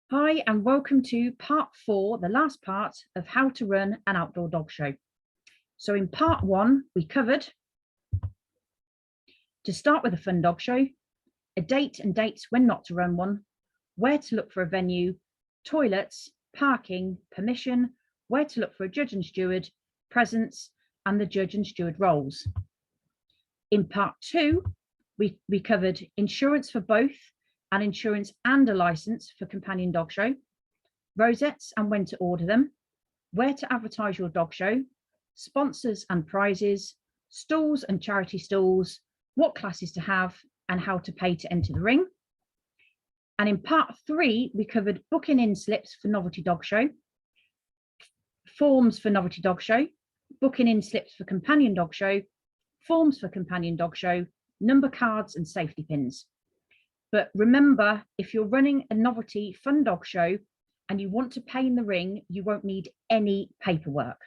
Hi, and welcome to part 4, the last part of how to run an outdoor dog show. So in part 1, we covered to start with a fun dog show, a date and dates when not to run one, where to look for a venue, toilets, parking, permission, where to look for a judge and steward, presents, and the judge and steward roles. In part 2, we covered insurance for both and insurance and a license for companion dog show, rosettes and when to order them, where to advertise your dog show, sponsors and prizes, stalls and charity stalls, what classes to have, and how to pay to enter the ring. And in part 3, we covered booking in slips for novelty dog show, forms for novelty dog show, booking in slips for companion dog show, forms for companion dog show, number cards and safety pins. But remember, if you're running a novelty fun dog show and you want to pay in the ring, you won't need any paperwork.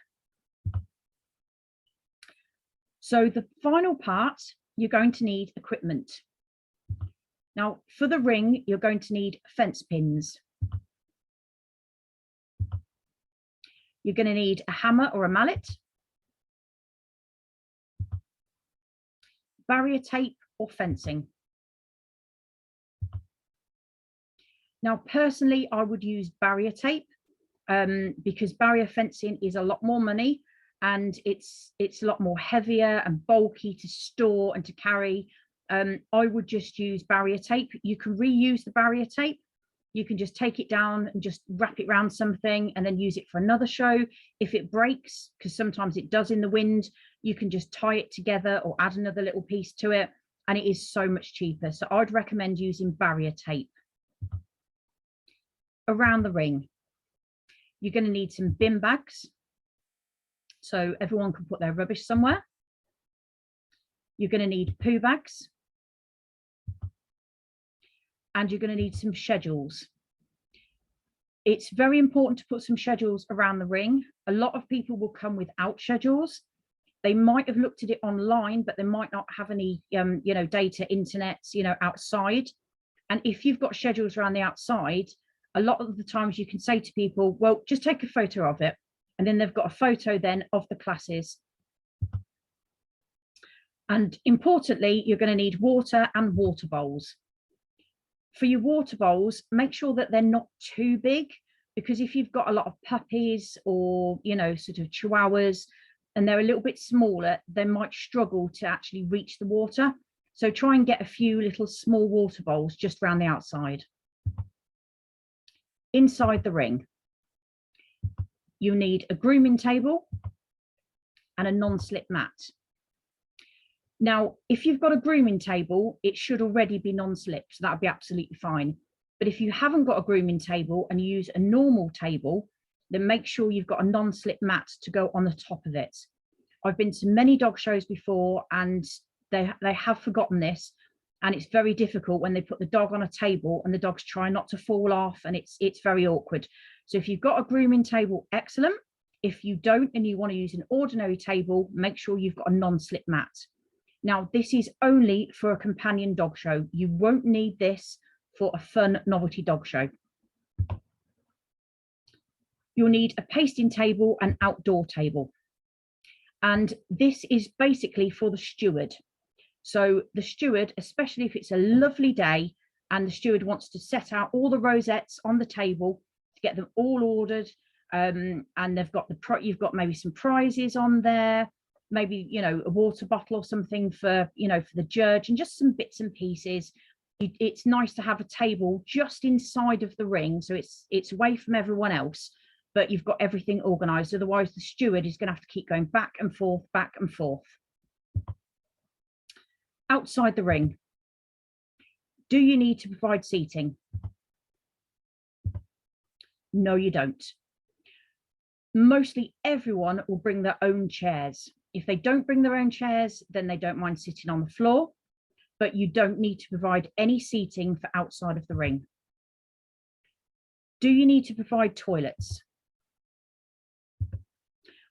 So the final part, you're going to need equipment. Now, for the ring, you're going to need fence pins. You're going to need a hammer or a mallet, barrier tape or fencing. Now, personally, I would use barrier tape because barrier fencing is a lot more money and it's a lot more heavier and bulky to store and to carry. I would just use barrier tape. You can reuse the barrier tape. You can just take it down and just wrap it around something and then use it for another show. If it breaks, because sometimes it does in the wind, you can just tie it together or add another little piece to it, and it is so much cheaper. So I'd recommend using barrier tape. Around the ring, you're going to need some bin bags so everyone can put their rubbish somewhere. You're going to need poo bags, and you're going to need some schedules. It's very important to put some schedules around the ring. A lot of people will come without schedules. They might have looked at it online, but they might not have any data, internet, outside. And if you've got schedules around the outside, a lot of the times you can say to people, well, just take a photo of it. And then they've got a photo then of the classes. And importantly, you're going to need water and water bowls. For your water bowls, make sure that they're not too big, because if you've got a lot of puppies or, sort of chihuahuas, and they're a little bit smaller, they might struggle to actually reach the water. So try and get a few little small water bowls just around the outside. Inside the ring, you need a grooming table and a non-slip mat. Now, if you've got a grooming table, it should already be non-slip, so that would be absolutely fine. But if you haven't got a grooming table and you use a normal table, then make sure you've got a non-slip mat to go on the top of it. I've been to many dog shows before and they have forgotten this. And it's very difficult when they put the dog on a table and the dogs try not to fall off, and it's very awkward. So if you've got a grooming table, excellent. If you don't and you want to use an ordinary table, make sure you've got a non-slip mat. Now, this is only for a companion dog show. You won't need this for a fun novelty dog show. You'll need a pasting table and outdoor table. And this is basically for the steward. So the steward, especially if it's a lovely day and the steward wants to set out all the rosettes on the table to get them all ordered, and they've got you've got maybe some prizes on there, maybe a water bottle or something for for the judge, and just some bits and pieces. It's nice to have a table just inside of the ring, so it's away from everyone else, but you've got everything organized. Otherwise the steward is going to have to keep going back and forth. Outside the ring, do you need to provide seating? No, you don't. Mostly everyone will bring their own chairs. If they don't bring their own chairs, then they don't mind sitting on the floor, but you don't need to provide any seating for outside of the ring. Do you need to provide toilets?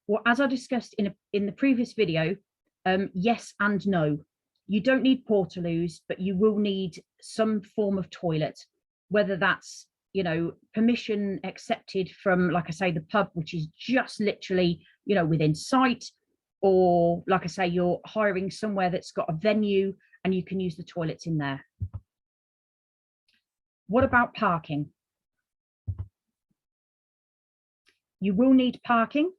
Well, as I discussed in the previous video, yes and no. You don't need portaloos, but you will need some form of toilet, whether that's you know, permission accepted from, like I say, the pub, which is just literally, you know, within sight, or like I say, you're hiring somewhere that's got a venue and you can use the toilets in there. What about parking? You will need parking.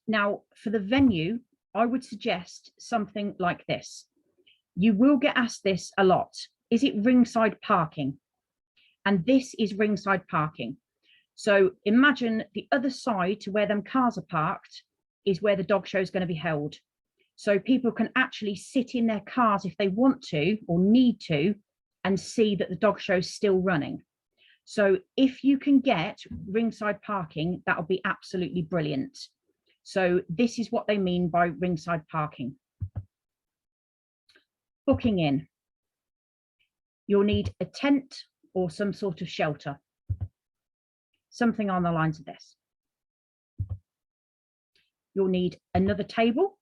Now, for the venue, I would suggest something like this. You will get asked this a lot. Is it ringside parking? And this is ringside parking. So imagine the other side to where them cars are parked is where the dog show is going to be held. So people can actually sit in their cars if they want to or need to and see that the dog show is still running. So if you can get ringside parking, that'll be absolutely brilliant. So this is what they mean by ringside parking. Booking in. You'll need a tent or some sort of shelter. Something on the lines of this. You'll need another table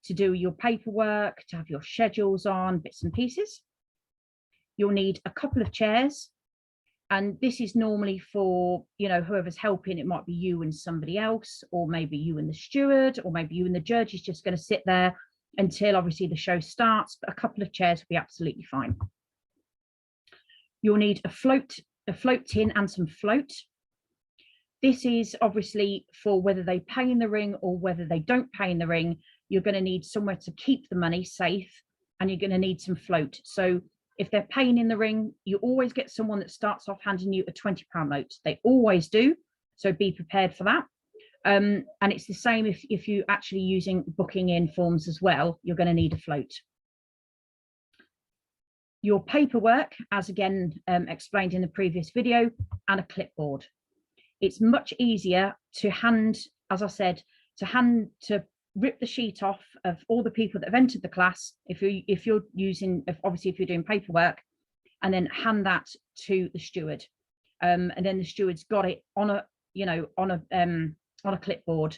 to do your paperwork, to have your schedules on, bits and pieces. You'll need a couple of chairs. And this is normally for, you know, whoever's helping. It might be you and somebody else, or maybe you and the steward, or maybe you and the judge is just going to sit there until obviously the show starts. But a couple of chairs will be absolutely fine. You'll need a float tin and some float. This is obviously for whether they pay in the ring or whether they don't pay in the ring. You're going to need somewhere to keep the money safe, and you're going to need some float. So if they're paying in the ring, you always get someone that starts off handing you a £20 note. They always do. So be prepared for that. And it's the same if you're actually using booking in forms as well, you're going to need a float. Your paperwork, as again explained in the previous video, and a clipboard. It's much easier to hand, as I said, to rip the sheet off of all the people that have entered the class, if you're doing paperwork, and then hand that to the steward, and then the steward's got it on a clipboard,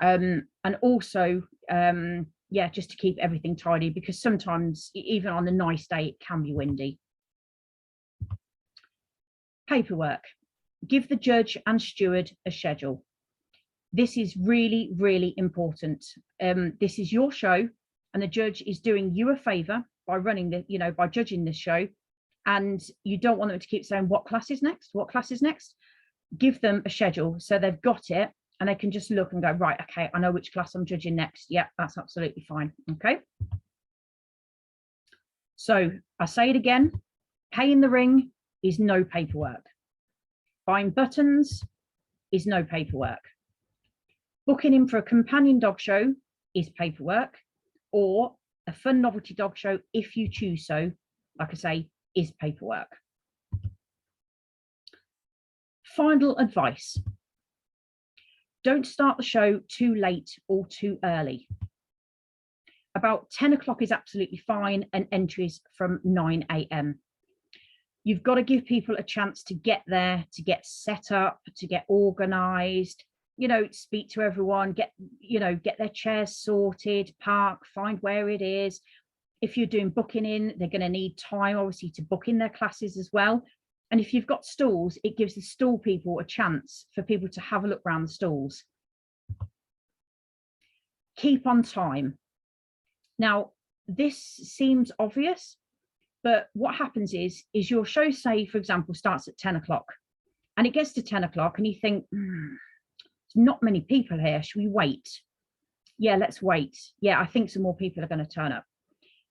and also just to keep everything tidy, because sometimes even on a nice day it can be windy. Paperwork. Give the judge and steward a schedule. This is really, really important. This is your show, and the judge is doing you a favor by by judging this show. And you don't want them to keep saying, what class is next? What class is next? Give them a schedule so they've got it and they can just look and go, right, okay, I know which class I'm judging next. Yeah, that's absolutely fine. Okay. So I say it again, paying the ring is no paperwork. Buying buttons is no paperwork. Booking in for a companion dog show is paperwork, or a fun novelty dog show, if you choose so, like I say, is paperwork. Final advice. Don't start the show too late or too early. About 10 o'clock is absolutely fine, and entries from 9 a.m. You've got to give people a chance to get there, to get set up, to get organised, speak to everyone, get their chairs sorted, park, find where it is. If you're doing booking in, they're going to need time, obviously, to book in their classes as well. And if you've got stalls, it gives the stall people a chance for people to have a look around the stalls. Keep on time. Now, this seems obvious, but what happens is your show, say, for example, starts at 10 o'clock, and it gets to 10 o'clock and you think, there's not many people here. Should we wait? Yeah, let's wait. Yeah, I think some more people are going to turn up.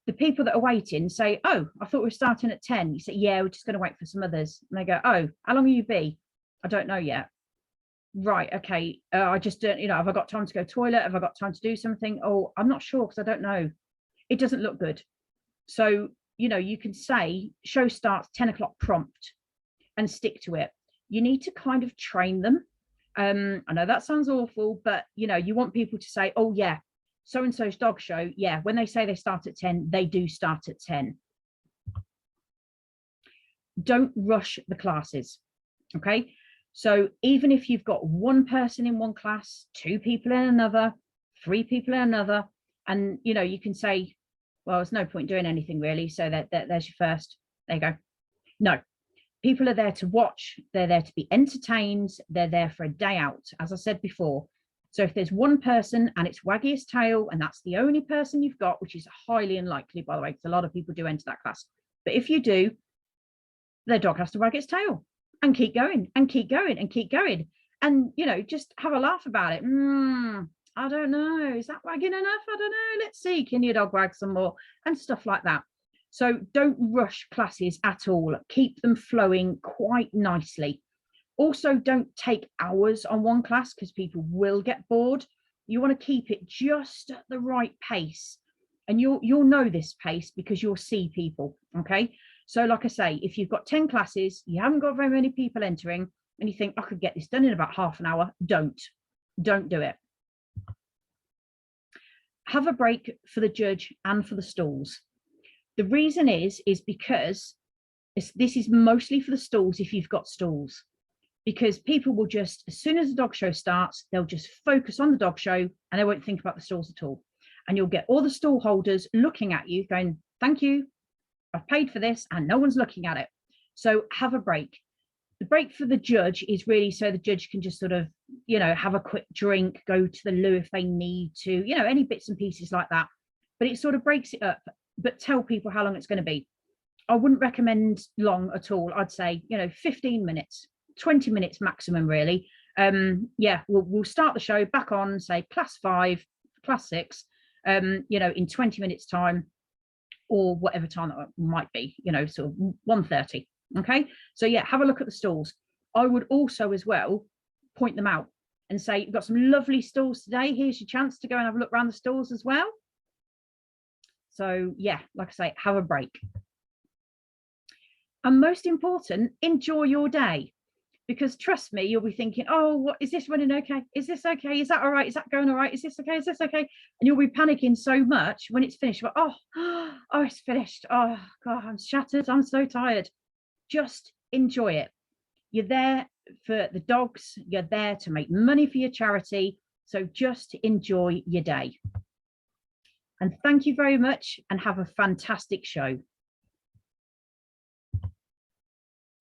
The people that are waiting say, oh, I thought we were starting at 10. You say, yeah, we're just going to wait for some others. And they go, oh, how long will you be? I don't know yet. Right, okay. I just don't, have I got time to go to the toilet? Have I got time to do something? Oh, I'm not sure because I don't know. It doesn't look good. So, you can say show starts 10 o'clock prompt and stick to it. You need to kind of train them. I know that sounds awful, but you want people to say, oh yeah, so-and-so's dog show. Yeah, when they say they start at 10, they do start at 10. Don't rush the classes. Okay. So even if you've got one person in one class, two people in another, three people in another, and you can say, well, there's no point doing anything really. So there's your first. There you go. No, People are there to watch, they're there to be entertained, they're there for a day out, as I said before. So if there's one person and it's wagging his tail and that's the only person you've got, which is highly unlikely, by the way, because a lot of people do enter that class. But if you do, their dog has to wag its tail and keep going and keep going and keep going. And, you know, just have a laugh about it. I don't know. Is that wagging enough? I don't know. Let's see. Can your dog wag some more? And stuff like that. So don't rush classes at all. Keep them flowing quite nicely. Also, don't take hours on one class because people will get bored. You want to keep it just at the right pace. And you'll know this pace because you'll see people, okay? So like I say, if you've got 10 classes, you haven't got very many people entering, and you think, I could get this done in about half an hour, don't do it. Have a break for the judge and for the stalls. The reason is because this is mostly for the stalls if you've got stalls. Because people will just, as soon as the dog show starts, they'll just focus on the dog show and they won't think about the stalls at all. And you'll get all the stall holders looking at you going, thank you, I've paid for this, and no one's looking at it. So have a break. The break for the judge is really so the judge can just sort of, you know, have a quick drink, go to the loo if they need to, you know, any bits and pieces like that. But it sort of breaks it up, but tell people how long it's going to be. I wouldn't recommend long at all. I'd say, you know, 15 minutes. 20 minutes maximum, really. Yeah, we'll start the show back on, say, class 5, class 6, you know, in 20 minutes time, or whatever time that might be, you know, sort of 1:30. Okay, so yeah, have a look at the stalls. I would also as well point them out and say, you've got some lovely stalls today. Here's your chance to go and have a look around the stalls as well. So yeah, like I say, have a break. And most important, enjoy your day. Because trust me, you'll be thinking, oh, what is this running okay? Is this okay? Is that all right? Is that going all right? Is this okay? Is this okay? And you'll be panicking so much when it's finished. But oh, it's finished. Oh God, I'm shattered. I'm so tired. Just enjoy it. You're there for the dogs. You're there to make money for your charity. So just enjoy your day. And thank you very much and have a fantastic show.